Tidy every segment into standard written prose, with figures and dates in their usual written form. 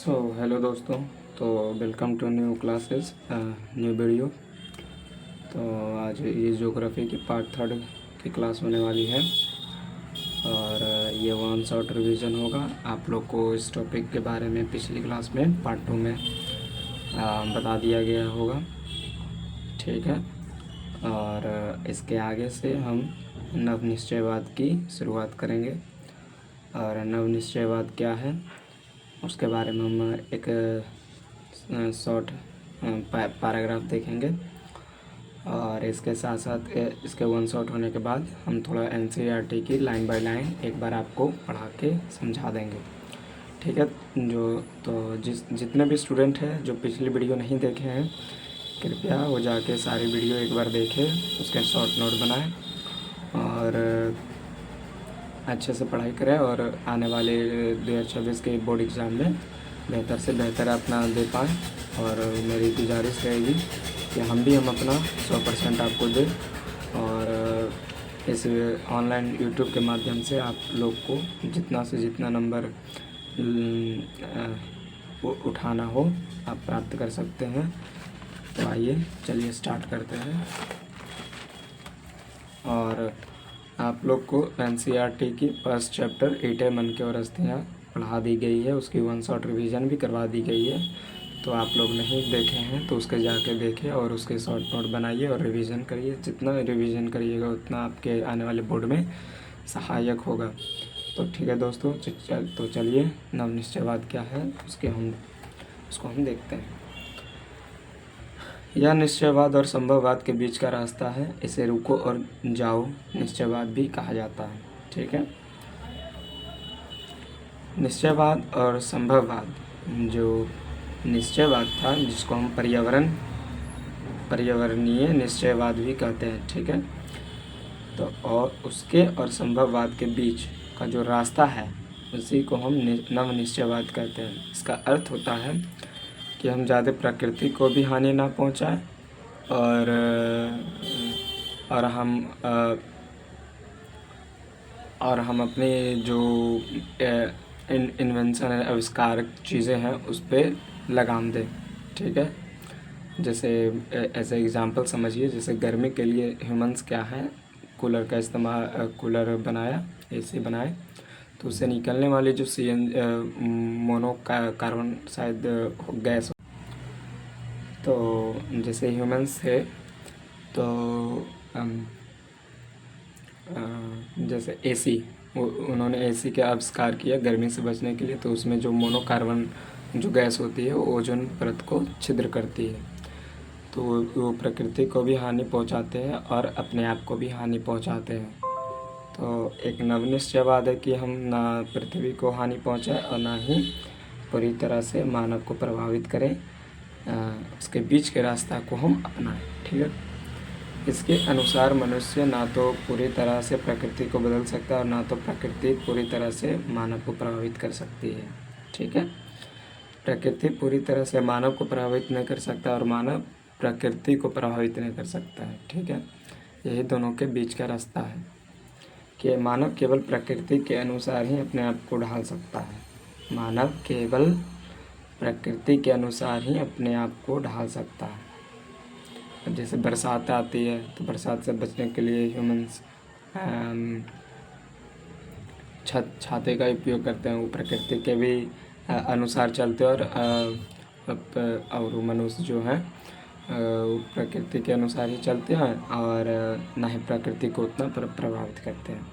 Hello दोस्तों। तो welcome to new classes, new video. तो आज ये ज्योग्राफी की पार्ट 3 की क्लास होने वाली है और ये वन शॉट रिवीजन होगा। आप लोग को इस टॉपिक के बारे में पिछली क्लास में पार्ट 2 में बता दिया गया होगा, ठीक है। और इसके आगे से हम नव निश्चयवाद की शुरुआत करेंगे। और नव निश्चयवाद क्या है उसके बारे में हम एक शॉर्ट पैराग्राफ देखेंगे। और इसके साथ साथ इसके वन शॉट होने के बाद हम थोड़ा एनसीईआरटी की लाइन बाय लाइन एक बार आपको पढ़ा के समझा देंगे, ठीक है। तो जितने भी स्टूडेंट हैं जो पिछली वीडियो नहीं देखे हैं, कृपया वो जाके सारी वीडियो एक बार देखें, उसके शॉर्ट नोट बनाएं और अच्छे से पढ़ाई करें और आने वाले 2026 के बोर्ड एग्ज़ाम में बेहतर से बेहतर अपना दे पाएँ। और मेरी गुजारिश रहेगी कि हम अपना 100% आपको दें और इस ऑनलाइन यूट्यूब के माध्यम से आप लोग को जितना से जितना नंबर उठाना हो आप प्राप्त कर सकते हैं। तो आइए चलिए स्टार्ट करते हैं। और आप लोग को एनसीईआरटी की फर्स्ट चैप्टर ईंटें मन की और अस्थियाँ पढ़ा दी गई है, उसकी वन शॉट रिवीजन भी करवा दी गई है। तो आप लोग नहीं देखे हैं तो उसके जाके देखें और उसके शॉर्ट नोट बनाइए और रिवीजन करिए। जितना रिवीजन करिएगा उतना आपके आने वाले बोर्ड में सहायक होगा। तो ठीक है दोस्तों, तो चलिए नव निश्चयवाद क्या है उसको हम देखते हैं। यह निश्चयवाद और संभववाद के बीच का रास्ता है। इसे रुको और जाओ निश्चयवाद भी कहा जाता है, ठीक है। निश्चयवाद और संभववाद, जो निश्चयवाद था जिसको हम पर्यावरणीय निश्चयवाद भी कहते हैं, ठीक है। तो और उसके और संभववाद के बीच का जो रास्ता है उसी को हम नव निश्चयवाद कहते हैं। इसका अर्थ होता है कि हम ज़्यादा प्रकृति को भी हानि ना पहुंचाएं और हम अपने जो इन्वेंशन है, आविष्कार चीज़ें हैं उस पर लगाम दें, ठीक है। जैसे ऐसे एग्जांपल समझिए, जैसे गर्मी के लिए ह्यूमंस क्या है, कूलर का इस्तेमाल, कूलर बनाया, एसी बनाए, तो उससे निकलने वाली जो मोनो कार्बन शायद गैस, तो जैसे ह्यूमंस थे तो जैसे एसी, उन्होंने एसी का आविष्कार किया गर्मी से बचने के लिए। तो उसमें जो मोनो कार्बन जो गैस होती है वो ओजोन परत को छिद्र करती है। तो वो प्रकृति को भी हानि पहुंचाते हैं और अपने आप को भी हानि पहुंचाते हैं। तो एक नवनिश्चयवाद है कि हम ना पृथ्वी को हानि पहुंचाएं और ना ही पूरी तरह से मानव को प्रभावित करें। उसके बीच के रास्ता को हम अपनाएं, ठीक है। इसके अनुसार मनुष्य ना तो पूरी तरह से प्रकृति को बदल सकता और ना तो प्रकृति पूरी तरह से मानव को प्रभावित कर सकती है, ठीक है। प्रकृति पूरी तरह से मानव को प्रभावित नहीं कर सकता और मानव प्रकृति को प्रभावित नहीं कर सकता है, ठीक है। यही दोनों के बीच का रास्ता है कि मानव केवल प्रकृति के अनुसार ही अपने आप को ढाल सकता है। मानव केवल प्रकृति के अनुसार ही अपने आप को ढाल सकता है। अब जैसे बरसात आती है तो बरसात से बचने के लिए ह्यूमंस छाते का उपयोग करते हैं, वो प्रकृति के भी अनुसार चलते हैं। और मनुष्य जो है प्रकृति के अनुसार ही चलते हैं और ना ही प्रकृति को उतना प्रभावित करते हैं।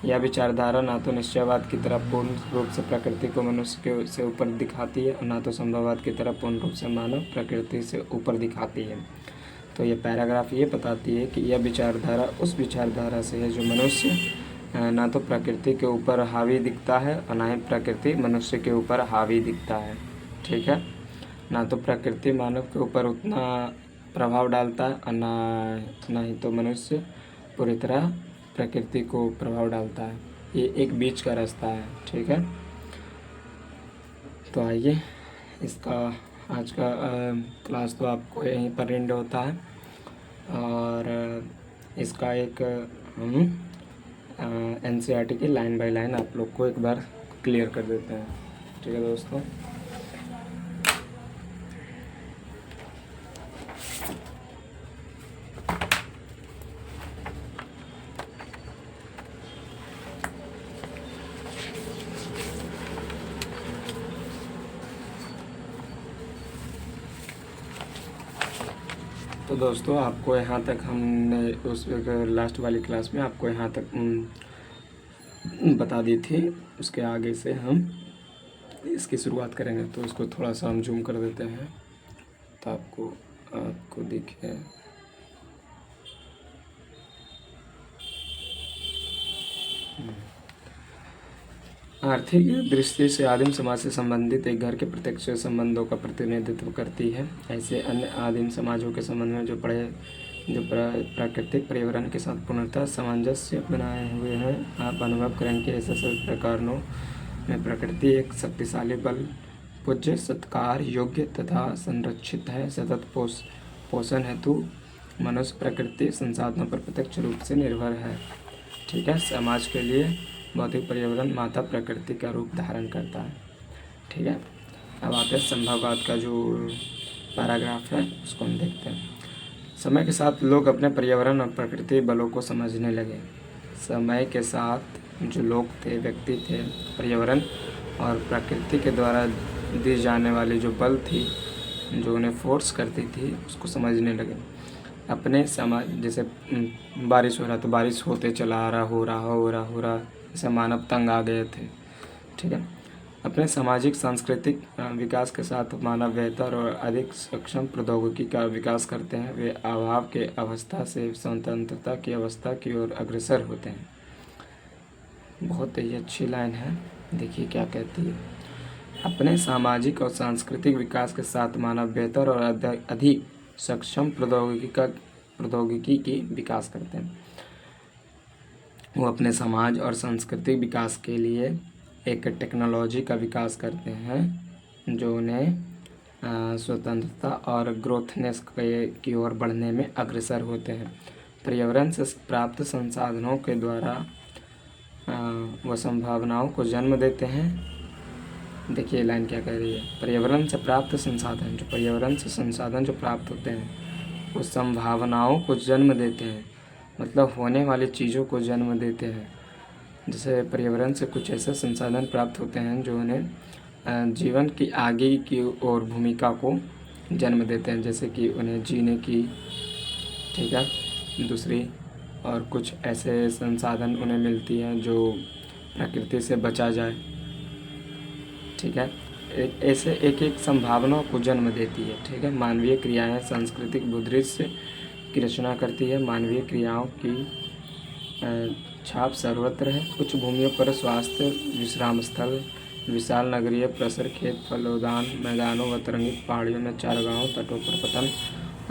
यह विचारधारा ना तो निश्चयवाद की तरफ पूर्ण रूप से प्रकृति को मनुष्य के से ऊपर दिखाती है और ना तो संभववाद की तरफ पूर्ण रूप से मानव प्रकृति से ऊपर दिखाती है। तो ये पैराग्राफ ये बताती है कि यह विचारधारा उस विचारधारा से है जो मनुष्य ना तो प्रकृति के ऊपर हावी दिखता है और ना ही प्रकृति मनुष्य के ऊपर हावी दिखता है, ठीक है। ना तो प्रकृति मानव के ऊपर उतना प्रभाव डालता है और ना ही तो मनुष्य पूरी तरह प्रकृति को प्रभाव डालता है। ये एक बीच का रास्ता है, ठीक है। तो आइए, इसका आज का क्लास तो आपको यहीं पर एंड होता है और इसका एक एनसीईआरटी की लाइन बाय लाइन आप लोग को एक बार क्लियर कर देते हैं, ठीक है दोस्तों। तो दोस्तों आपको यहाँ तक हमने उस लास्ट वाली क्लास में आपको यहाँ तक बता दी थी। उसके आगे से हम इसकी शुरुआत करेंगे, तो इसको थोड़ा सा हम जूम कर देते हैं तो आपको दिखे। आर्थिक दृष्टि से आदिम समाज से संबंधित एक घर के प्रत्यक्ष संबंधों का प्रतिनिधित्व करती है। ऐसे अन्य आदिम समाजों के संबंध में जो प्राकृतिक पर्यावरण के साथ पूर्णतः सामंजस्य बनाए हुए हैं, आप अनुभव करेंगे ऐसे सभी प्रकारों में प्रकृति एक शक्तिशाली बल, पूज्य, सत्कार योग्य तथा संरक्षित है। सतत पोषण हेतु मनुष्य प्रकृति संसाधनों पर प्रत्यक्ष रूप से निर्भर है। ठीक है, समाज के लिए भौतिक पर्यावरण माता प्रकृति का रूप धारण करता है। ठीक है, अब आते हैं संभववाद का जो पैराग्राफ है उसको हम देखते हैं। समय के साथ लोग अपने पर्यावरण और प्रकृति बलों को समझने लगे। समय के साथ जो लोग थे, व्यक्ति थे, पर्यावरण और प्रकृति के द्वारा दी जाने वाली जो बल थी, जो उन्हें फोर्स करती थी, उसको समझने लगे। अपने समाज, जैसे बारिश हो रहा तो बारिश होते चला आ रहा, हो रहा, जैसे मानव तंग आ गए थे। ठीक है, अपने सामाजिक सांस्कृतिक विकास के साथ मानव बेहतर और अधिक सक्षम प्रौद्योगिकी का विकास करते हैं। वे अभाव के अवस्था से स्वतंत्रता की अवस्था की ओर अग्रसर होते हैं। बहुत ही अच्छी लाइन है, देखिए क्या कहती है। अपने सामाजिक और सांस्कृतिक विकास के साथ मानव बेहतर और अधिक सक्षम प्रौद्योगिकी की विकास करते हैं। वो अपने समाज और सांस्कृतिक विकास के लिए एक टेक्नोलॉजी का विकास करते हैं जो उन्हें स्वतंत्रता और ग्रोथनेस की ओर बढ़ने में अग्रसर होते हैं। पर्यावरण से प्राप्त संसाधनों के द्वारा वह संभावनाओं को जन्म देते हैं। देखिए लाइन क्या कह रही है। पर्यावरण से प्राप्त संसाधन, जो पर्यावरण से संसाधन जो प्राप्त होते हैं वो संभावनाओं को जन्म देते हैं, मतलब होने वाली चीज़ों को जन्म देते हैं। जैसे पर्यावरण से कुछ ऐसे संसाधन प्राप्त होते हैं जो उन्हें जीवन की आगे की और भूमिका को जन्म देते हैं, जैसे कि उन्हें जीने की, ठीक है, दूसरी और कुछ ऐसे संसाधन उन्हें मिलती हैं जो प्रकृति से बचा जाए। ठीक है, ऐसे एक एक संभावनाओं को जन्म देती है। ठीक है, मानवीय क्रियाएं सांस्कृतिक भूदृश्य की रचना करती है। मानवीय क्रियाओं की छाप सर्वत्र है। कुछ भूमियों पर स्वास्थ्य, विश्राम स्थल, विशाल नगरीय प्रसर, खेत, फलोद्यान, मैदानों व तरंगित पहाड़ियों में चारागाहों, तटों पर पतन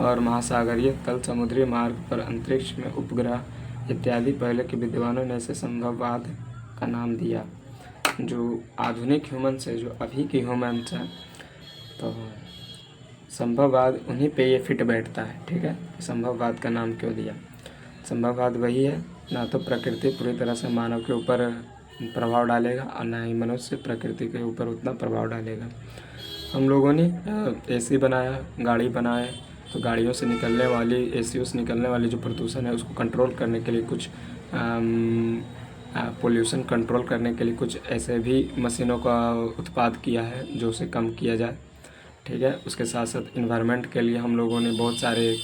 और महासागरीय तल, समुद्री मार्ग पर अंतरिक्ष में उपग्रह इत्यादि पहले के विद्वानों ने इसे संभववाद का नाम दिया। जो आधुनिक ह्यूमन्स है, जो अभी के ह्यूमन्स हैं, तो संभववाद उन्हीं पे ये फिट बैठता है। ठीक है, संभववाद का नाम क्यों दिया? संभववाद वही है, ना तो प्रकृति पूरी तरह से मानव के ऊपर प्रभाव डालेगा और ना ही मनुष्य प्रकृति के ऊपर उतना प्रभाव डालेगा। हम लोगों ने एसी बनाया, गाड़ी बनाए, तो गाड़ियों से निकलने वाली, एसीओ से निकलने वाली जो प्रदूषण है उसको कंट्रोल करने के लिए कुछ पोल्यूशन कंट्रोल करने के लिए कुछ ऐसे भी मशीनों का उत्पाद किया है जो उसे कम किया जाए। ठीक है, उसके साथ साथ इन्वायरमेंट के लिए हम लोगों ने बहुत सारे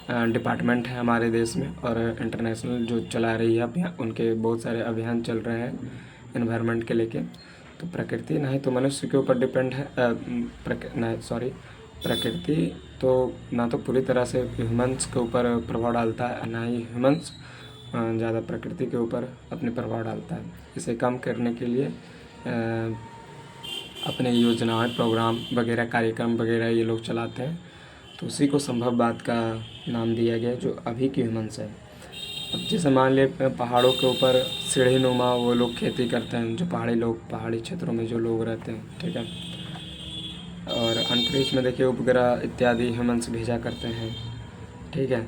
डिपार्टमेंट हैं हमारे देश में, और इंटरनेशनल जो चला रही है अभियान, उनके बहुत सारे अभियान चल रहे हैं इन्वायरमेंट के लेके। तो प्रकृति नहीं तो मनुष्य के ऊपर डिपेंड है, प्रकृति तो ना तो पूरी तरह से ह्यूमन्स के ऊपर प्रभाव डालता है, ना ही ह्यूमन्स ज़्यादा प्रकृति के ऊपर अपने प्रभाव डालता है। इसे कम करने के लिए अपने योजनाएं, प्रोग्राम वगैरह, कार्यक्रम वगैरह ये लोग चलाते हैं, तो उसी को संभववाद का नाम दिया गया जो अभी की ह्यूमन्स है। अब जैसे मान ले पहाड़ों के ऊपर सीढ़ी नुमा वो लोग खेती करते हैं, जो पहाड़ी क्षेत्रों में जो लोग रहते हैं। ठीक है, और अंतरिक्ष में देखिए उपग्रह इत्यादि ह्यूमन्स भेजा करते हैं। ठीक है,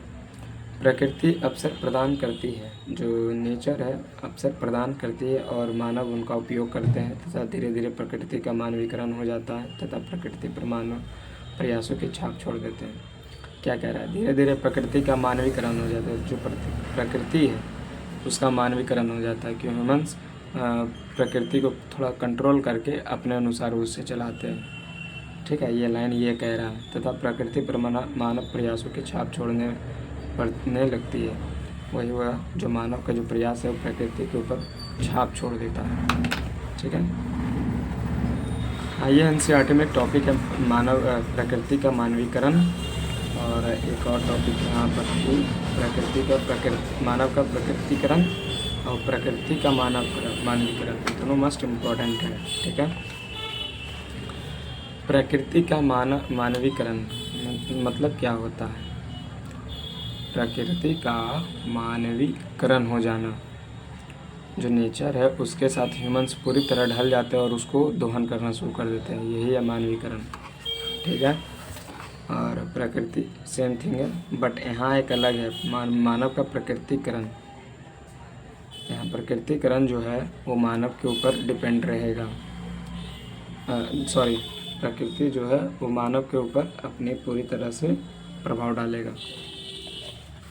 प्रकृति अवसर प्रदान करती है, जो नेचर है अवसर प्रदान करती है और मानव उनका उपयोग करते हैं तथा धीरे धीरे प्रकृति का मानवीकरण हो जाता है तथा प्रकृति पर मानव प्रयासों की छाप छोड़ देते हैं। क्या कह रहा है? धीरे धीरे प्रकृति का मानवीकरण हो जाता है, जो प्रकृति है उसका मानवीकरण हो जाता है, क्यों ह्यूमन्स प्रकृति को थोड़ा कंट्रोल करके अपने अनुसार उससे चलाते हैं। ठीक है, ये लाइन ये कह रहा है, तथा प्रकृति पर मानव प्रयासों की छाप छोड़ने पड़ने लगती है। वही वह जो मानव का जो प्रयास है वो प्रकृति के ऊपर छाप छोड़ देता है। ठीक है, आइए एनसीईआरटी में टॉपिक है मानव प्रकृति का मानवीकरण, और एक और टॉपिक यहाँ पर मानव का प्रकृतिकरण और प्रकृति का मानवीकरण, दोनों मस्ट इम्पॉर्टेंट है। ठीक है, प्रकृति का मानवीकरण मतलब क्या होता है? प्रकृति का मानवीकरण हो जाना, जो नेचर है उसके साथ ह्यूमंस पूरी तरह ढल जाते हैं और उसको दोहन करना शुरू कर देते हैं, यही है मानवीकरण। ठीक है, और प्रकृति सेम थिंग है, बट यहाँ एक अलग है, मानव का प्रकृतिकरण। यहाँ प्रकृतिकरण जो है वो मानव के ऊपर डिपेंड रहेगा, प्रकृति जो है वो मानव के ऊपर अपनी पूरी तरह से प्रभाव डालेगा।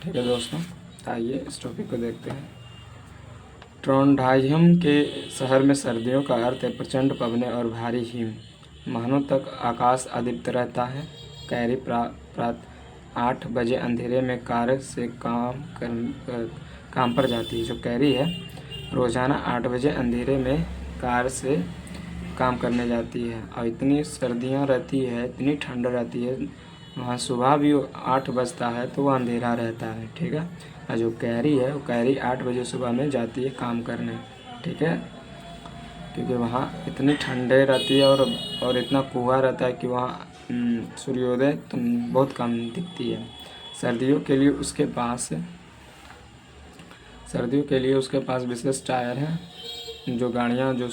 ठीक है दोस्तों, आइए इस टॉपिक को देखते हैं। ट्रोंडहाइम के शहर में सर्दियों का अर्थ है प्रचंड पवने और भारी हिम। महीनों तक आकाश अदीप्त रहता है। कैरी प्रातः 8 बजे अंधेरे में कार से काम पर जाती है। जो कैरी है रोज़ाना 8 बजे अंधेरे में कार से काम करने जाती है, और इतनी सर्दियाँ रहती है, इतनी ठंड रहती है, वहाँ सुबह भी 8 बजता है तो वह अंधेरा रहता है। ठीक है, और जो कैरी है वो कैरी 8 बजे सुबह में जाती है काम करने। ठीक है, क्योंकि वहाँ इतनी ठंडे रहती है और इतना कुहा रहता है कि वहाँ सूर्योदय तो बहुत कम दिखती है। सर्दियों के लिए उसके पास विशेष टायर हैं। जो गाड़ियाँ जो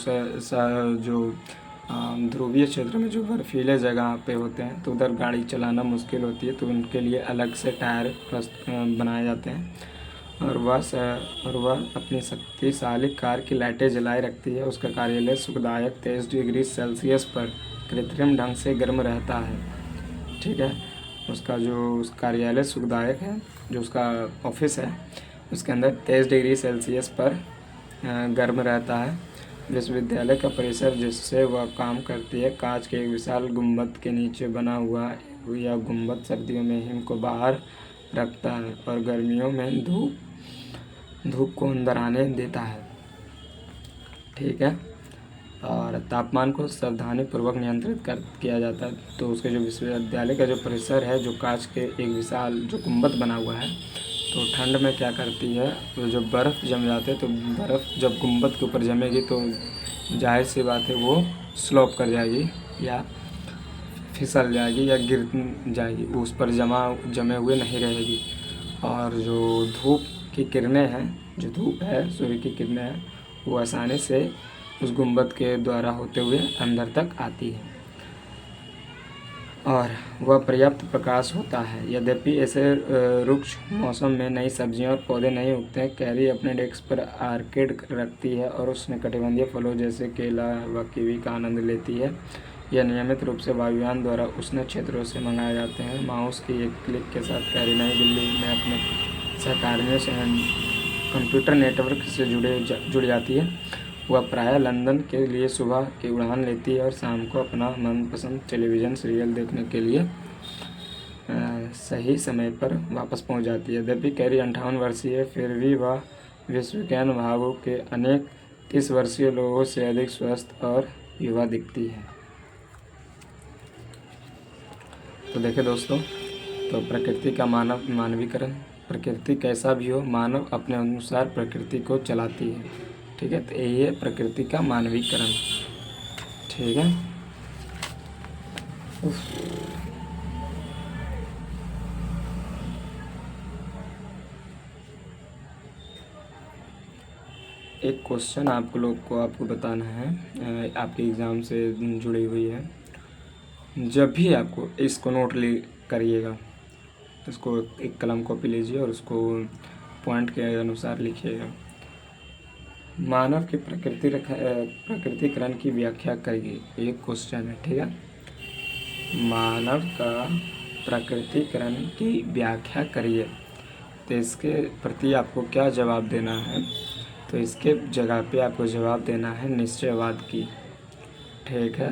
ध्रुवीय क्षेत्र में जो बर्फीले जगह पे होते हैं तो उधर गाड़ी चलाना मुश्किल होती है, तो उनके लिए अलग से टायर बनाए जाते हैं। और वह अपनी शक्तिशाली कार की लाइटें जलाए रखती है। उसका कार्यालय सुखदायक 23 डिग्री सेल्सियस पर कृत्रिम ढंग से गर्म रहता है। ठीक है, उसका जो कार्यालय सुखदायक है, जो उसका ऑफिस है, उसके अंदर 23 डिग्री सेल्सियस पर गर्म रहता है। विश्वविद्यालय का परिसर जिससे वह काम करती है कांच के एक विशाल गुंबद के नीचे बना हुआ। यह गुंबद सर्दियों में हिम को बाहर रखता है और गर्मियों में धूप को अंदर आने देता है। ठीक है, और तापमान को सावधानीपूर्वक नियंत्रित किया जाता है। तो उसके जो विश्वविद्यालय का जो परिसर है, जो कांच के एक विशाल जो गुंबद बना हुआ है, तो ठंड में क्या करती है, तो जब बर्फ़ जम जाते हैं तो बर्फ़ जब गुंबद के ऊपर जमेगी तो जाहिर सी बात है वो स्लोप कर जाएगी या फिसल जाएगी या गिर जाएगी, उस पर जमे हुए नहीं रहेगी। और जो धूप की किरणें हैं, जो धूप है, सूर्य की किरणें हैं, वो आसानी से उस गुंबद के द्वारा होते हुए अंदर तक आती है और वह पर्याप्त प्रकाश होता है। यद्यपि ऐसे रुक्ष मौसम में नई सब्जियां और पौधे नहीं उगते हैं। कैरी अपने डेस्क पर आर्केड रखती है और उष्णकटिबंधीय फलों जैसे केला व कीवी का आनंद लेती है। यह नियमित रूप से वायुयान द्वारा उष्ण क्षेत्रों से मंगाए जाते हैं। माउस की एक क्लिक के साथ कैरी नई दिल्ली में अपने सहकर्मियों से कंप्यूटर नेटवर्क से जुड़ जाती है। वह प्रायः लंदन के लिए सुबह की उड़ान लेती है और शाम को अपना मनपसंद टेलीविज़न सीरियल देखने के लिए सही समय पर वापस पहुंच जाती है। यद्यपि कैरी 58 वर्षीय है, फिर भी वह विश्वविज्ञान विभागों के अनेक 30 वर्षीय लोगों से अधिक स्वस्थ और युवा दिखती है। तो देखिए दोस्तों, तो प्रकृति का मानवीकरण, प्रकृति कैसा भी हो, मानव अपने अनुसार प्रकृति को चलाती है। ठीक है, तो यही है प्रकृति का मानवीकरण। ठीक है, एक क्वेश्चन आपको बताना है, आपके एग्ज़ाम से जुड़ी हुई है। जब भी आपको इसको नोट करिएगा, इसको एक कलम कॉपी लीजिए और उसको पॉइंट के अनुसार लिखिएगा। मानव के प्रकृतिकरण की व्याख्या करिए, ये क्वेश्चन है। ठीक है, मानव का प्रकृतिकरण की व्याख्या करिए। तो इसके प्रति आपको क्या जवाब देना है? तो इसके जगह पे आपको जवाब देना है निश्चयवाद की। ठीक है,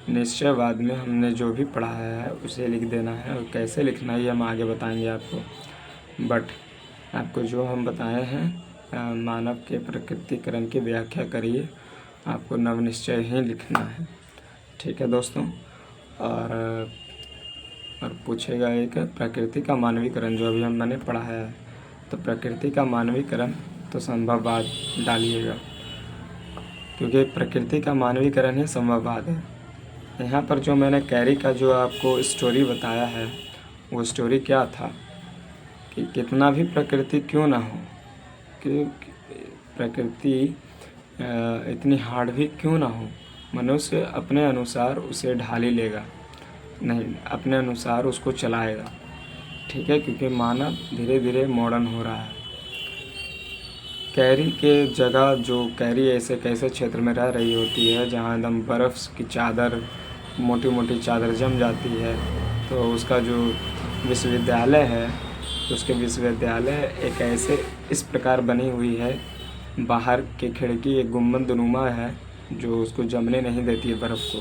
निश्चयवाद में हमने जो भी पढ़ाया है उसे लिख देना है, और कैसे लिखना है ये हम आगे बताएंगे आपको। बट आपको जो हम बताए हैं, मानव के प्रकृतिकरण की व्याख्या करिए, आपको नवनिश्चय ही लिखना है। ठीक है दोस्तों। और पूछेगा एक प्रकृति का मानवीकरण, जो अभी मैंने पढ़ाया है। तो प्रकृति का मानवीकरण तो संभववाद डालिएगा, क्योंकि प्रकृति का मानवीकरण ही संभववाद है। यहाँ पर जो मैंने कैरी का जो आपको स्टोरी बताया है, वो स्टोरी क्या था कि कितना भी प्रकृति क्यों ना हो, कि प्रकृति इतनी हार्ड भी क्यों ना हो, मनुष्य अपने अनुसार उसे ढाल ही लेगा, नहीं अपने अनुसार उसको चलाएगा। ठीक है, क्योंकि मानव धीरे धीरे मॉडर्न हो रहा है। कैरी के जगह जो कैरी ऐसे कैसे क्षेत्र में रह रही होती है जहाँ एकदम बर्फ़ की चादर, मोटी मोटी चादर जम जाती है, तो उसका जो विश्वविद्यालय है, तो उसके विश्वविद्यालय एक ऐसे इस प्रकार बनी हुई है, बाहर की खिड़की एक गुंबदनुमा है जो उसको जमने नहीं देती है बर्फ़ को,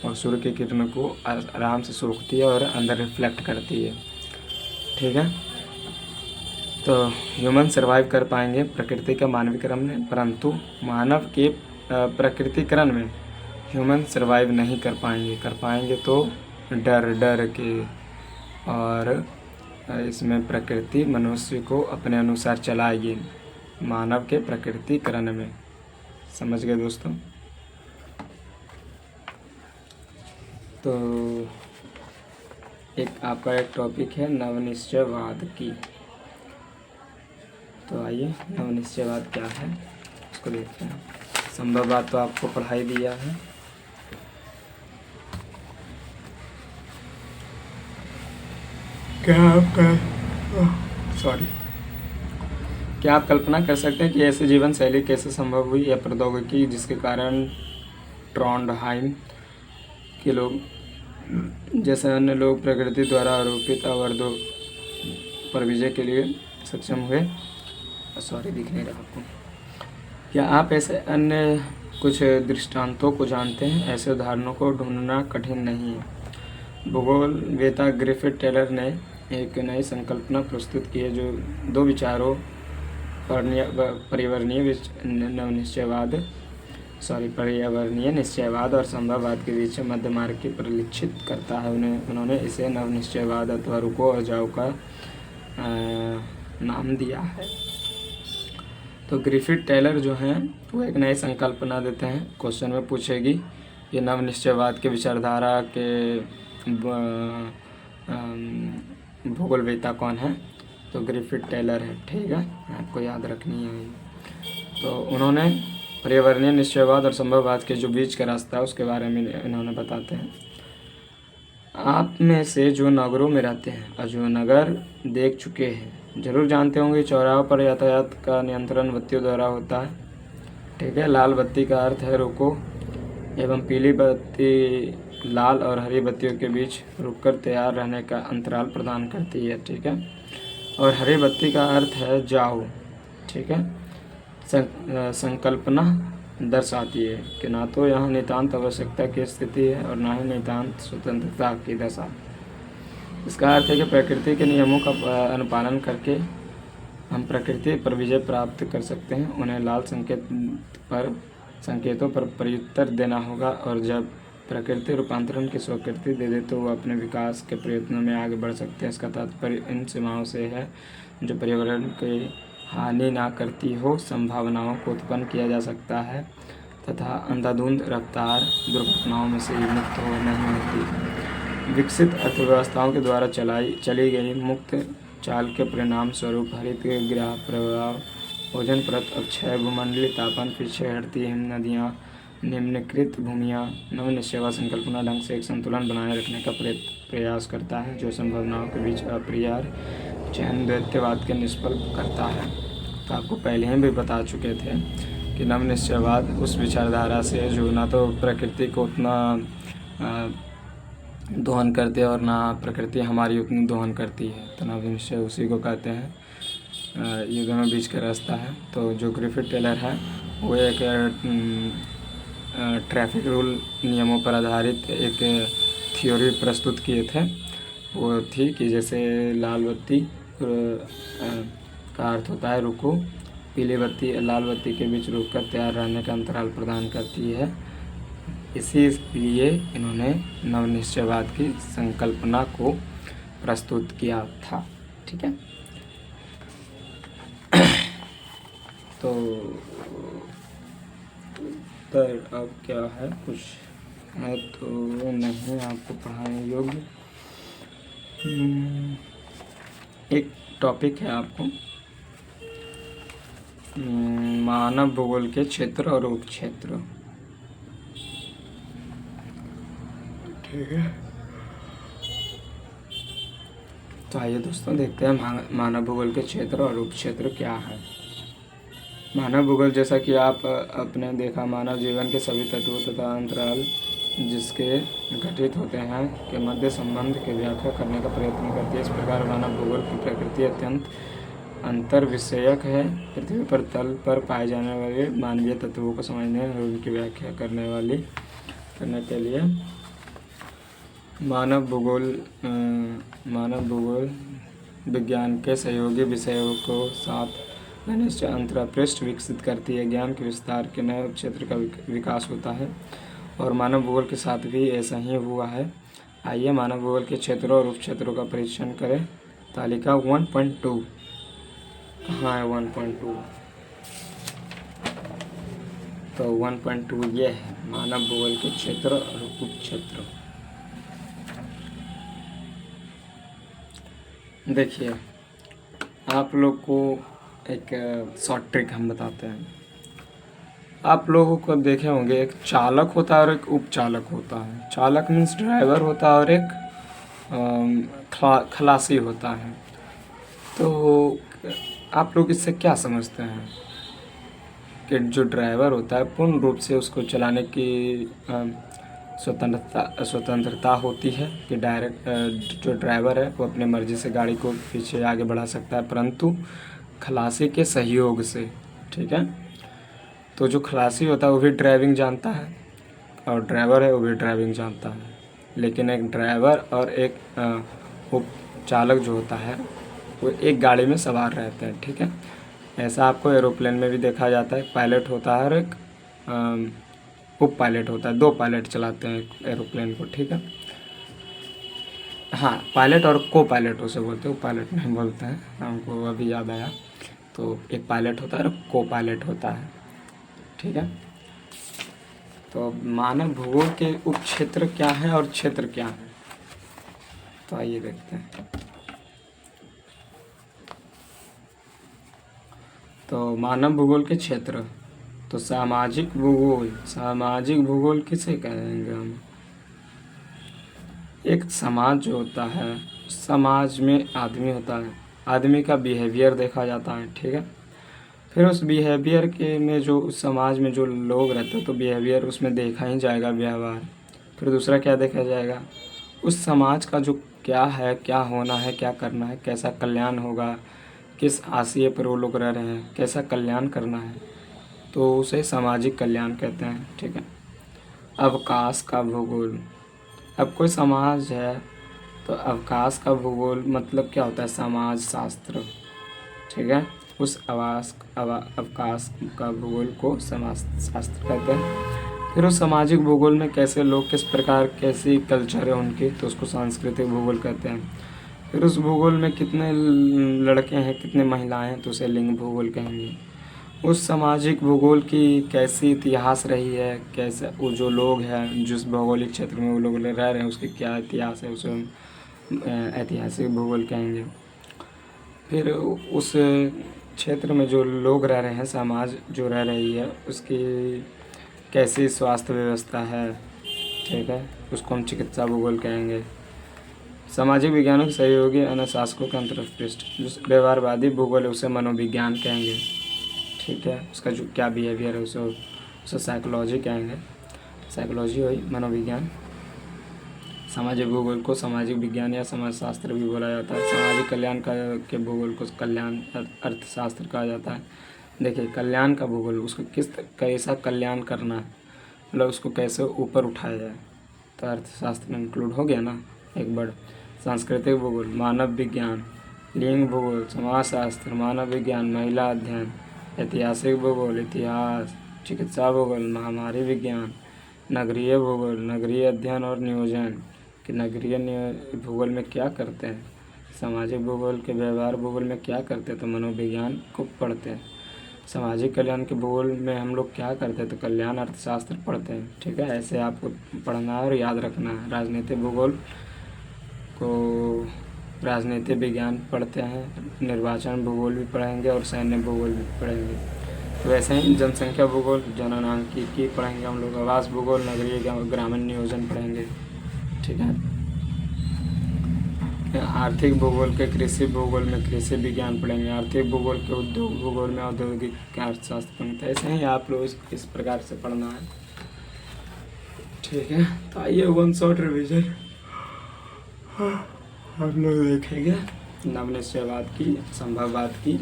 और सूर्य की किरणों को आराम से सोखती है और अंदर रिफ्लेक्ट करती है। ठीक है, तो ह्यूमन सर्वाइव कर पाएंगे प्रकृति के मानवीकरण में, परंतु मानव के प्रकृतिकरण में ह्यूमन सर्वाइव नहीं कर पाएंगे तो डर के, और इसमें प्रकृति मनुष्य को अपने अनुसार चलाएगी मानव के प्रकृतिकरण में। समझ गए दोस्तों। तो एक आपका एक टॉपिक है नवनिश्चयवाद की। तो आइए नवनिश्चयवाद क्या है उसको देखते हैं। संभववाद तो आपको पढ़ाई दिया है। क्या आप कल्पना कर सकते हैं कि ऐसी जीवन शैली कैसे संभव हुई, या प्रौद्योगिकी जिसके कारण ट्रॉन्डहाइम के लोग जैसे अन्य लोग प्रकृति द्वारा आरोपित अवरोधों पर विजय के लिए सक्षम हुए। दिख नहीं रहा आपको। क्या आप ऐसे अन्य कुछ दृष्टांतों को जानते हैं? ऐसे उदाहरणों को ढूंढना कठिन नहीं है। भूगोलवेत्ता ग्रिफिथ टेलर ने एक नई संकल्पना प्रस्तुत की है जो दो विचारों पर्यावरणीय निश्चयवाद और संभववाद के बीच मध्य मार्ग की परिलक्षित करता है। उन्होंने इसे नवनिश्चयवाद अथवा रुको और जाओ का नाम दिया है। तो ग्रिफिथ टेलर जो हैं वो एक नई संकल्पना देते हैं। क्वेश्चन में पूछेगी ये नवनिश्चयवाद के विचारधारा के भूगोलवेत्ता कौन है? तो ग्रिफिथ टेलर है। ठीक है, आपको याद रखनी है। तो उन्होंने पर्यावरणीय निश्चयवाद और संभववाद के जो बीच का रास्ता है उसके बारे में इन्होंने बताते हैं। आप में से जो नगरों में रहते हैं और जो नगर देख चुके हैं जरूर जानते होंगे चौराहों पर यातायात का नियंत्रण बत्तियों द्वारा होता है। ठीक है, लाल बत्ती का अर्थ है रुको, एवं पीली बत्ती लाल और हरी बत्तियों के बीच रुककर तैयार रहने का अंतराल प्रदान करती है। ठीक है, और हरी बत्ती का अर्थ है जाओ। ठीक है, संकल्पना दर्शाती है कि ना तो यहाँ नितांत आवश्यकता की स्थिति है और ना ही नितांत स्वतंत्रता की दशा। इसका अर्थ है कि प्रकृति के नियमों का अनुपालन करके हम प्रकृति पर विजय प्राप्त कर सकते हैं। उन्हें लाल संकेतों पर प्रत्युत्तर देना होगा, और जब प्रकृति रूपांतरण की स्वीकृति दे दे तो वो अपने विकास के प्रयत्नों में आगे बढ़ सकते हैं। इसका तात्पर्य इन सीमाओं से है जो पर्यावरण की हानि ना करती हो संभावनाओं को उत्पन्न किया जा सकता है तथा अंधाधुंध रफ्तार दुर्घटनाओं में से मुक्त हो नहीं होती। विकसित अर्थव्यवस्थाओं के द्वारा चली गई मुक्त चाल के परिणाम स्वरूप हरित गृह प्रभाव, ओजोन परत अक्षय, भूमंडलीय तापमान, पीछे हटती हिम नदियाँ, निम्नकृत भूमियाँ नवनिश्चयवाद संकल्पना ढंग से एक संतुलन बनाए रखने का प्रयास करता है जो संभावनाओं के बीच अपरिहार्य चयन द्वैतवाद के निष्फल करता है। तो आपको पहले ही भी बता चुके थे कि नवनिश्चयवाद उस विचारधारा से जो ना तो प्रकृति को उतना दोहन करते और ना प्रकृति हमारी उतनी दोहन करती है। तो नवनिश्चय उसी को कहते हैं, ये दोनों बीच का रास्ता है। तो जो ग्रिफिथ टेलर है वो एक ट्रैफिक रूल नियमों पर आधारित एक थ्योरी प्रस्तुत किए थे। वो थी कि जैसे लाल बत्ती का अर्थ होता है रुको, पीली बत्ती लाल बत्ती के बीच रुककर तैयार रहने का अंतराल प्रदान करती है। इसीलिए इन्होंने नवनिश्चयवाद की संकल्पना को प्रस्तुत किया था। ठीक है, तो पर अब क्या है, कुछ है तो नहीं आपको पढ़ाने योग्य। एक टॉपिक है आपको मानव भूगोल के क्षेत्र और उपक्षेत्र। ठीक है, तो आइए दोस्तों देखते हैं मानव भूगोल के क्षेत्र और उपक्षेत्र क्या है। मानव भूगोल, जैसा कि आप अपने देखा, मानव जीवन के सभी तत्वों तथा अंतराल जिसके घटित होते हैं के मध्य संबंध की व्याख्या करने का प्रयत्न करती है। इस प्रकार मानव भूगोल की प्रकृति अत्यंत अंतर विषयक है। पृथ्वी पर तल पर पाए जाने वाले मानवीय तत्वों को समझने और उनकी व्याख्या करने के लिए मानव भूगोल विज्ञान के सहयोगी विषयों को साथ घनिष्ठ अंतरपृष्ठ विकसित करती है। ज्ञान के विस्तार के नए क्षेत्र का विकास होता है और मानव भूगोल के साथ भी ऐसा ही हुआ है। आइए मानव भूगोल के क्षेत्रों और उपक्षेत्रों का परीक्षण करें। तालिका 1.2 कहाँ है? 1.2 तो 1.2 ये है मानव भूगोल के क्षेत्र और उपक्षेत्र। देखिए, आप लोग को एक शॉर्ट ट्रिक हम बताते हैं। आप लोगों को देखे होंगे, एक चालक होता है और एक उपचालक होता है। चालक मीन्स ड्राइवर होता है और एक खलासी होता है। तो आप लोग इससे क्या समझते हैं कि जो ड्राइवर होता है पूर्ण रूप से उसको चलाने की स्वतंत्रता होती है कि डायरेक्ट जो ड्राइवर है वो अपने मर्जी से गाड़ी को पीछे आगे बढ़ा सकता है, परंतु खलासी के सहयोग से। ठीक है, तो जो खलासी होता है वो भी ड्राइविंग जानता है और ड्राइवर है वो भी ड्राइविंग जानता है, लेकिन एक ड्राइवर और एक चालक जो होता है वो एक गाड़ी में सवार रहते हैं। ठीक है, ऐसा आपको एरोप्लेन में भी देखा जाता है। पायलट होता है और एक उप पायलट होता है। 2 पायलट चलाते हैं एरोप्लेन को। ठीक है, हाँ, पायलट और को पायलट उसे बोलते हैं, पायलट नहीं बोलते हैं, हमको अभी याद आया। तो एक पायलट होता है और को पायलट होता है। ठीक है, तो मानव भूगोल के उपक्षेत्र क्या है और क्षेत्र क्या है, तो आइए देखते हैं। तो मानव भूगोल के क्षेत्र, तो सामाजिक भूगोल किसे कहेंगे हम? एक समाज जो होता है, समाज में आदमी होता है, आदमी का बिहेवियर देखा जाता है। ठीक है, फिर उस बिहेवियर के में जो उस समाज में जो लोग रहते हैं तो बिहेवियर उसमें देखा ही जाएगा, व्यवहार। फिर दूसरा क्या देखा जाएगा? उस समाज का जो क्या है, क्या होना है, क्या करना है, कैसा कल्याण होगा, किस आशय पर वो लोग रह रहे हैं, कैसा कल्याण करना है, तो उसे सामाजिक कल्याण कहते हैं। ठीक है, अवकाश का भूगोल, अब कोई समाज है तो अवकाश का भूगोल मतलब क्या होता है? समाज शास्त्र। ठीक है, उस अवकाश का भूगोल को समाज शास्त्र कहते हैं। फिर उस सामाजिक भूगोल में कैसे लोग, किस प्रकार, कैसी कल्चर है उनकी, तो उसको सांस्कृतिक भूगोल कहते हैं। फिर उस भूगोल में कितने लड़के हैं, कितने महिलाएं हैं, तो उसे लिंग भूगोल कहेंगे। उस सामाजिक भूगोल की कैसी इतिहास रही है, कैसे वो जो लोग हैं जिस भौगोलिक क्षेत्र में वो लोग रह रहे हैं उसके क्या इतिहास है, उसे हम ऐतिहासिक भूगोल कहेंगे। फिर उस क्षेत्र में जो लोग रह रहे हैं, समाज जो रह रही है, उसकी कैसी स्वास्थ्य व्यवस्था है। ठीक है, उसको हम चिकित्सा भूगोल कहेंगे। सामाजिक विज्ञानों के सहयोगी अनुशासकों का अंतरपृष्ठ, जो व्यवहारवादी भूगोल है उसे मनोविज्ञान कहेंगे। ठीक है, उसका जो क्या बिहेवियर है उसे साइकोलॉजी कहेंगे। साइकोलॉजी हुई मनोविज्ञान। सामाजिक भूगोल को सामाजिक विज्ञान या समाजशास्त्र भी बोला जाता है। सामाजिक कल्याण के भूगोल को कल्याण अर्थशास्त्र कहा जाता है। देखिए, कल्याण का भूगोल, उसको कैसा कल्याण करना है, मतलब उसको कैसे ऊपर उठाया जाए। तो अर्थशास्त्र में इंक्लूड हो गया ना एक वर्ड। सांस्कृतिक भूगोल, मानव विज्ञान, लिंग भूगोल, समाजशास्त्र, मानव विज्ञान, महिला अध्ययन, ऐतिहासिक भूगोल, इतिहास, चिकित्सा भूगोल, महामारी विज्ञान, नगरीय भूगोल, नगरीय अध्ययन और नियोजन कि नगरीय भूगोल में क्या करते हैं, सामाजिक भूगोल के व्यवहार भूगोल में क्या करते हैं, तो मनोविज्ञान को पढ़ते हैं। सामाजिक कल्याण के भूगोल में हम लोग क्या करते हैं, तो कल्याण अर्थशास्त्र पढ़ते हैं। ठीक है, ऐसे आपको पढ़ना है और याद रखना है। राजनीतिक भूगोल को राजनीतिक विज्ञान पढ़ते हैं, निर्वाचन भूगोल भी पढ़ेंगे और सैन्य भूगोल भी पढ़ेंगे। तो वैसे ही जनसंख्या भूगोल, जननांकिकी पढ़ेंगे हम लोग, आवास भूगोल, नगरीय ग्रामीण नियोजन पढ़ेंगे। ठीक है, आर्थिक भूगोल के कृषि भूगोल में कृषि विज्ञान पढ़ेंगे, आर्थिक भूगोल के उद्योग भूगोल में औद्योगिक अर्थशास्त्र पढ़ेंगे। ऐसे ही आप लोग इस प्रकार से पढ़ना है। ठीक है, तो आइए वन शॉट रिविजन हम लोग देखेंगे नवनिश्चयवाद की, संभववाद की,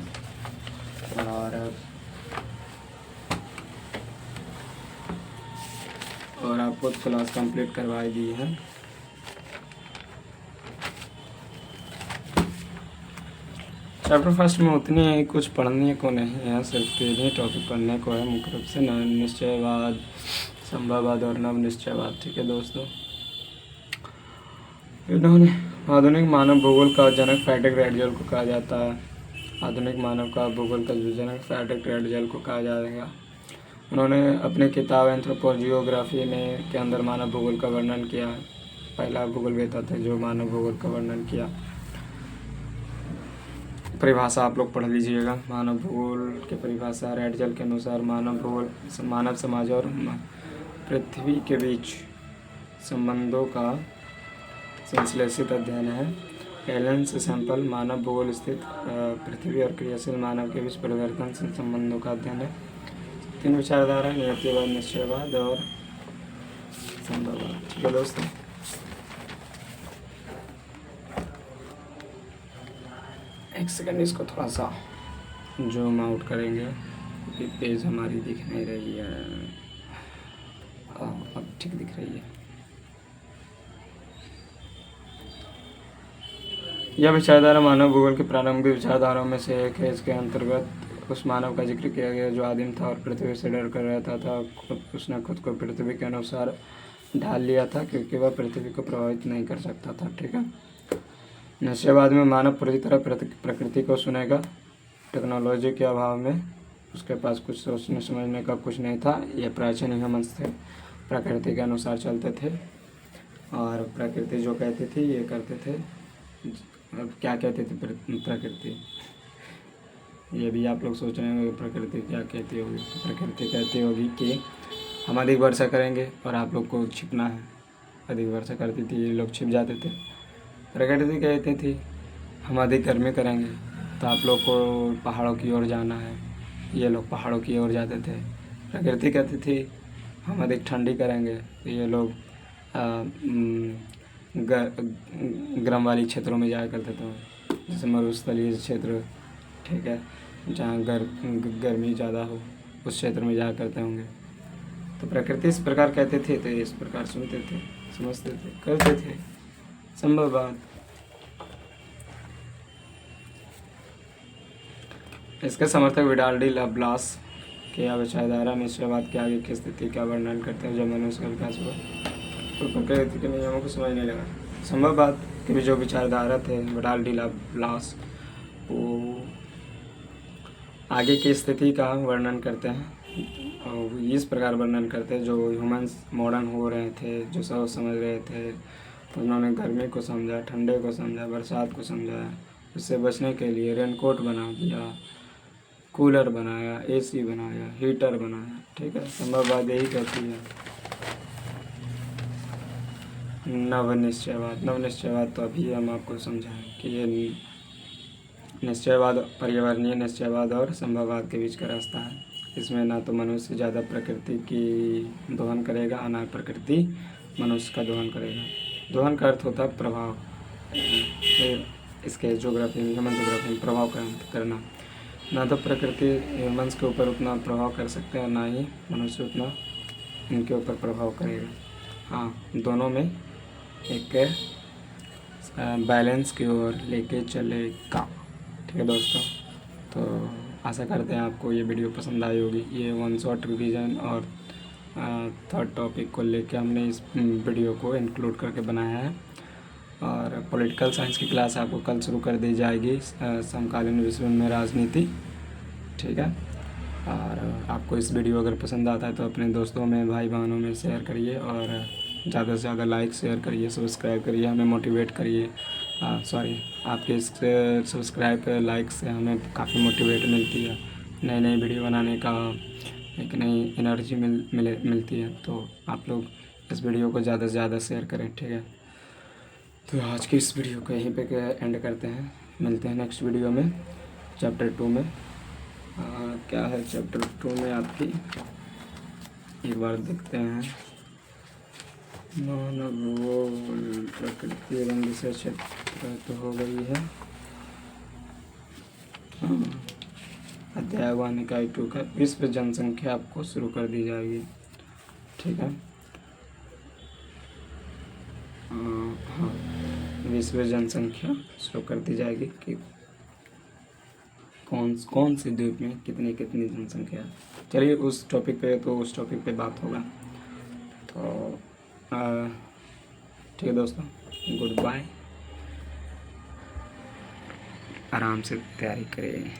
और आपको क्लास कंप्लीट करवाई दी है। चैप्टर फर्स्ट में उतनी कुछ पढ़ने को नहीं है, सिर्फ 3 ही टॉपिक पढ़ने को है मुख्य रूप से, निश्चयवाद, संभववाद और नवनिश्चयवाद। ठीक है दोस्तों, इन्होंने आधुनिक मानव भूगोल का जनक फ्रेडरिक रेडजल को कहा जाता है। आधुनिक मानव का भूगोल का जनक फ्रेडरिक रेडजल को कहा जाएगा। उन्होंने अपनी किताब एंथ्रोपोजियोग्राफी में के अंदर मानव भूगोल का वर्णन किया। पहला भूगोलवेत्ता थे जो मानव भूगोल का वर्णन किया। परिभाषा आप लोग पढ़ लीजिएगा। मानव भूगोल की परिभाषा रेडजल के अनुसार मानव भूगोल मानव समाज और पृथ्वी के बीच संबंधों का संश्लेषित अध्ययन है। एलन से सैंपल मानव भूगोल स्थित पृथ्वी और क्रियाशील मानव के बीच परिवर्तनशील संबंधों का अध्ययन है। 3 विचारधारा, नियतिवाद, निश्चयवाद और संभववाद। ठीक है दोस्तों, एक सेकंड इसको थोड़ा सा जूम आउट करेंगे क्योंकि पेज हमारी दिख नहीं रही है। अब ठीक दिख रही है। यह विचारधारा मानव भूगोल की प्रारंभिक विचारधाराओं में से एक है। इसके अंतर्गत उस मानव का जिक्र किया गया जो आदिम था और पृथ्वी से डर कर रहता था। उसने खुद को पृथ्वी के अनुसार ढाल लिया था क्योंकि वह पृथ्वी को प्रभावित नहीं कर सकता था। ठीक है, निश्चयवाद में मानव पूरी तरह प्रकृति को सुनेगा। टेक्नोलॉजी के अभाव में उसके पास कुछ सोचने समझने का कुछ नहीं था। ये प्राचीन ह्यूमन्स थे, प्रकृति के अनुसार चलते थे और प्रकृति जो कहती थी ये करते थे। अब क्या कहती थी प्रकृति, ये भी आप लोग सोच रहे होंगे प्रकृति क्या कहती होगी। प्रकृति कहती होगी कि हम अधिक वर्षा करेंगे और आप लोग को छिपना है। अधिक वर्षा करती थी, ये लोग छिप जाते थे। प्रकृति कहती थी हम अधिक गर्मी करेंगे तो आप लोग को पहाड़ों की ओर जाना है, ये लोग पहाड़ों की ओर जाते थे। प्रकृति कहती थी हम अधिक ठंडी करेंगे तो ये लोग गर्म वाली क्षेत्रों में जाया करते थे, जैसे मरुस्थलीय क्षेत्र। ठीक है, जहाँ गर्मी ज़्यादा हो उस क्षेत्र में जाया करते होंगे। तो प्रकृति इस प्रकार कहते थे तो इस प्रकार सुनते थे, समझते थे, करते थे। संभववाद, इसके समर्थक विडाल डी लाप्लास के विचारधारा निश्चयवाद के आगे की स्थिति का वर्णन करते हैं। जब मनुष्य का विकास हुआ तो प्रकृति के नियमों को समझने लगा। संभववाद के भी जो विचारधारा थे विडाल डी लाप्लास, वो आगे की स्थिति का वर्णन करते हैं और इस प्रकार वर्णन करते हैं जो ह्यूमंस मॉडर्न हो रहे थे, जो सब समझ रहे थे। उन्होंने गर्मी को समझा, ठंडे को समझा, बरसात को समझा। उससे बचने के लिए रेनकोट बना दिया, कूलर बनाया, एसी बनाया, हीटर बनाया। ठीक है, संभववाद यही कहती है। नवनिश्चयवाद तो अभी हम आपको समझाएं कि ये निश्चयवाद पर्यावरणीय निश्चयवाद और संभववाद के बीच का रास्ता है। इसमें ना तो मनुष्य ज़्यादा प्रकृति की दोहन करेगा और ना प्रकृति मनुष्य का दोहन करेगा। दोहन का अर्थ होता है प्रभाव, इसके ज्योग्राफी में, ह्यूमन ज्योग्राफी में प्रभाव करना। ना तो प्रकृति ह्यूमन्स के ऊपर उतना प्रभाव कर सकते हैं और ना ही मनुष्य उतना इनके ऊपर प्रभाव करेगा। हाँ, दोनों में एक बैलेंस की ओर लेके चलेगा। ठीक है दोस्तों, तो आशा करते हैं आपको ये वीडियो पसंद आई होगी। ये वन शॉट रिवीजन और थर्ड टॉपिक को लेके हमने इस वीडियो को इंक्लूड करके बनाया है। और पॉलिटिकल साइंस की क्लास आपको कल शुरू कर दी जाएगी, समकालीन विश्व में राजनीति। ठीक है, और आपको इस वीडियो अगर पसंद आता है तो अपने दोस्तों में, भाई बहनों में शेयर करिए और ज़्यादा से ज़्यादा लाइक शेयर करिए, सब्सक्राइब करिए, हमें मोटिवेट करिए। सॉरी, आपके इस सब्सक्राइब लाइक से हमें काफ़ी मोटिवेट मिलती है, नई नई वीडियो बनाने का एक नई एनर्जी मिलती है। तो आप लोग इस वीडियो को ज़्यादा से ज़्यादा शेयर करें। ठीक है, तो आज की इस वीडियो को यहीं पे एंड करते हैं। मिलते हैं नेक्स्ट वीडियो में, चैप्टर 2 में। क्या है चैप्टर 2 में आपकी, एक बार देखते हैं। मानव वो प्रकृति एवं विषय क्षेत्र तो हो गई है। अध्याय 1 इकाई 2 का विश्व जनसंख्या आपको शुरू कर दी जाएगी। ठीक है, हाँ, विश्व जनसंख्या शुरू कर दी जाएगी कि कौन से द्वीप में कितनी कितनी जनसंख्या है। चलिए उस टॉपिक पे बात होगा। तो ठीक है दोस्तों, गुड बाय। आराम से तैयारी करें।